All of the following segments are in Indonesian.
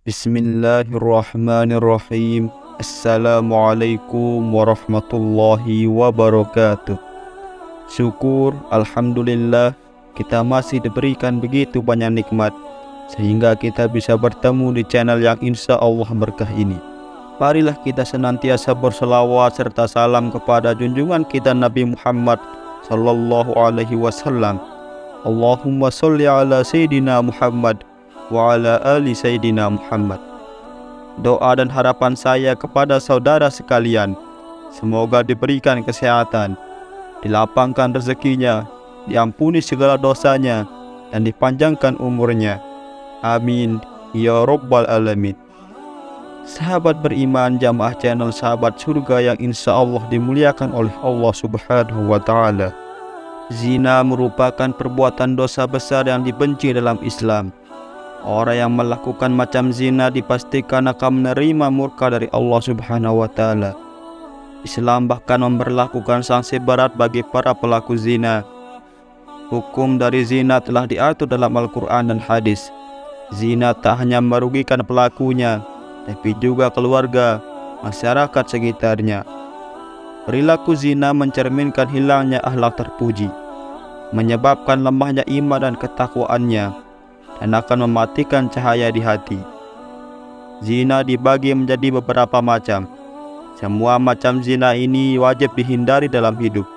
Bismillahirrahmanirrahim. Assalamualaikum warahmatullahi wabarakatuh. Syukur, alhamdulillah, kita masih diberikan begitu banyak nikmat sehingga kita bisa bertemu di channel yang insya Allah berkah ini. Marilah kita senantiasa berselawat serta salam kepada junjungan kita Nabi Muhammad sallallahu alaihi wasallam. Allahumma sholli ala Sayyidina Muhammad wa ala ali Sayyidina Muhammad. Doa dan harapan saya kepada saudara sekalian, semoga diberikan kesehatan, dilapangkan rezekinya, diampuni segala dosanya, dan dipanjangkan umurnya. Amin ya rabbal alamin. Sahabat beriman, jamaah channel Sahabat Surga yang insya Allah dimuliakan oleh Allah Subhanahu wa Ta'ala. Zina merupakan perbuatan dosa besar yang dibenci dalam Islam. Orang yang melakukan macam zina dipastikan akan menerima murka dari Allah Subhanahu wa Ta'ala. Islam bahkan memberlakukan sanksi berat bagi para pelaku zina. Hukum dari zina telah diatur dalam Al-Quran dan hadis. Zina tak hanya merugikan pelakunya, tapi juga keluarga, masyarakat sekitarnya. Perilaku zina mencerminkan hilangnya akhlak terpuji, menyebabkan lemahnya iman dan ketakwaannya, dan akan mematikan cahaya di hati. Zina dibagi menjadi beberapa macam. Semua macam zina ini wajib dihindari dalam hidup.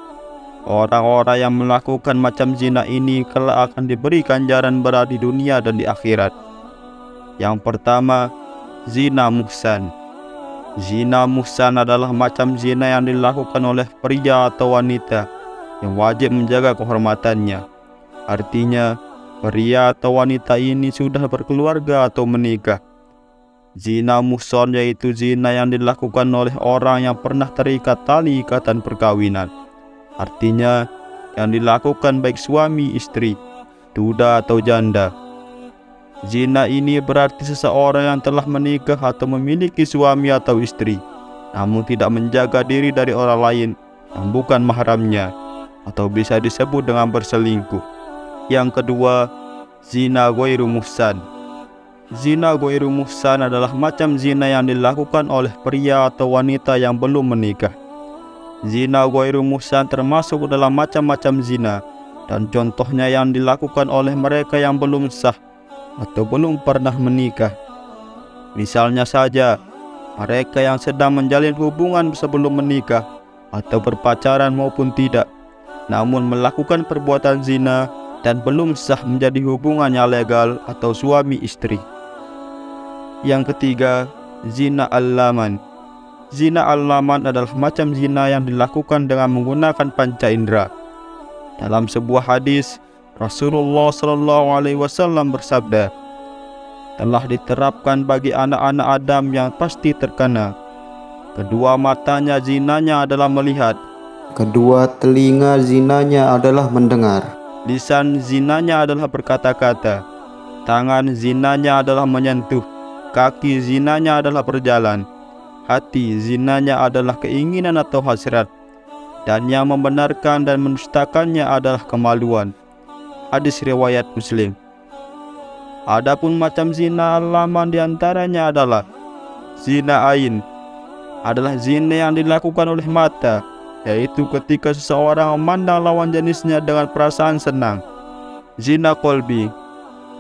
Orang-orang yang melakukan macam zina ini kelak akan diberi ganjaran berat di dunia dan di akhirat. Yang pertama, zina muhsan. Zina muhsan adalah macam zina yang dilakukan oleh pria atau wanita yang wajib menjaga kehormatannya. Artinya, pria atau wanita ini sudah berkeluarga atau menikah. Zina muhsan yaitu zina yang dilakukan oleh orang yang pernah terikat tali ikatan perkawinan. Artinya, yang dilakukan baik suami istri, duda atau janda. Zina ini berarti seseorang yang telah menikah atau memiliki suami atau istri, namun tidak menjaga diri dari orang lain yang bukan mahramnya, atau bisa disebut dengan berselingkuh. Yang kedua, zina ghairu muhsan. Zina ghairu muhsan adalah macam zina yang dilakukan oleh pria atau wanita yang belum menikah. Zina ghairu muhsan termasuk dalam macam-macam zina, dan contohnya yang dilakukan oleh mereka yang belum sah atau belum pernah menikah. Misalnya saja, mereka yang sedang menjalin hubungan sebelum menikah atau berpacaran maupun tidak, namun melakukan perbuatan zina dan belum sah menjadi hubungannya legal atau suami istri. Yang ketiga, zina al-laman. Zina al-laman adalah macam zina yang dilakukan dengan menggunakan panca indera. Dalam sebuah hadis, Rasulullah SAW bersabda, telah diterapkan bagi anak-anak Adam yang pasti terkena. Kedua matanya zinanya adalah melihat, kedua telinga zinanya adalah mendengar, lisan zinanya adalah berkata-kata, tangan zinanya adalah menyentuh, kaki zinanya adalah berjalan, hati zinanya adalah keinginan atau hasrat, dan yang membenarkan dan mendustakannya adalah kemaluan. Hadis riwayat Muslim. Adapun macam zina al-laman diantaranya adalah zina ain, adalah zina yang dilakukan oleh mata, yaitu ketika seseorang memandang lawan jenisnya dengan perasaan senang. Zina kolbi.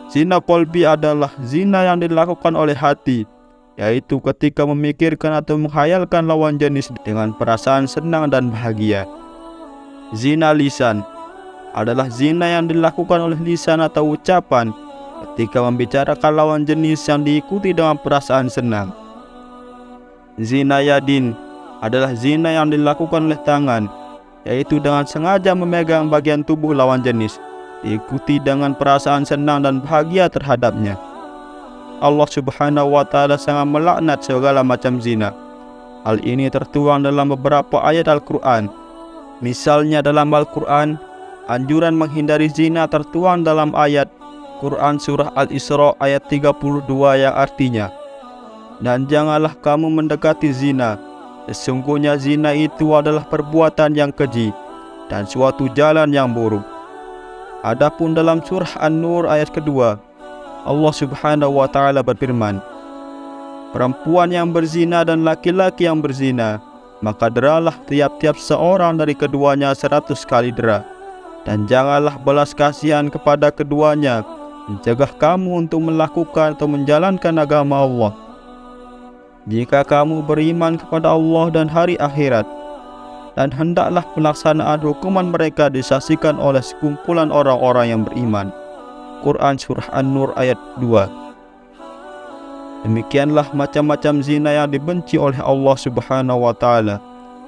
Zina kolbi adalah zina yang dilakukan oleh hati, yaitu ketika memikirkan atau menghayalkan lawan jenis dengan perasaan senang dan bahagia. Zina lisan adalah zina yang dilakukan oleh lisan atau ucapan ketika membicarakan lawan jenis yang diikuti dengan perasaan senang. Zina yadin adalah zina yang dilakukan oleh tangan, yaitu dengan sengaja memegang bagian tubuh lawan jenis, diikuti dengan perasaan senang dan bahagia terhadapnya. Allah Subhanahu wa Ta'ala sangat melaknat segala macam zina. Hal ini tertuang dalam beberapa ayat Al-Quran. Misalnya dalam Al-Quran, anjuran menghindari zina tertuang dalam ayat Quran Surah Al-Isra ayat 32 yang artinya, dan janganlah kamu mendekati zina, sesungguhnya zina itu adalah perbuatan yang keji dan suatu jalan yang buruk. Adapun dalam surah An-Nur ayat kedua, Allah Subhanahu wa Ta'ala berfirman, perempuan yang berzina dan laki-laki yang berzina, maka deralah tiap-tiap seorang dari keduanya 100 kali dera. Dan janganlah belas kasihan kepada keduanya, mencegah kamu untuk melakukan atau menjalankan agama Allah. Jika kamu beriman kepada Allah dan hari akhirat, dan hendaklah pelaksanaan hukuman mereka disaksikan oleh sekumpulan orang-orang yang beriman. Quran Surah An-Nur ayat 2. Demikianlah macam-macam zina yang dibenci oleh Allah Subhanahu wa Ta'ala.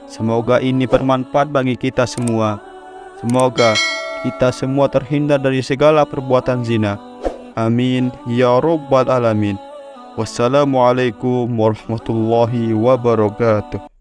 Semoga ini bermanfaat bagi kita semua. Semoga kita semua terhindar dari segala perbuatan zina. Amin ya rabbal alamin. Wassalamualaikum warahmatullahi wabarakatuh.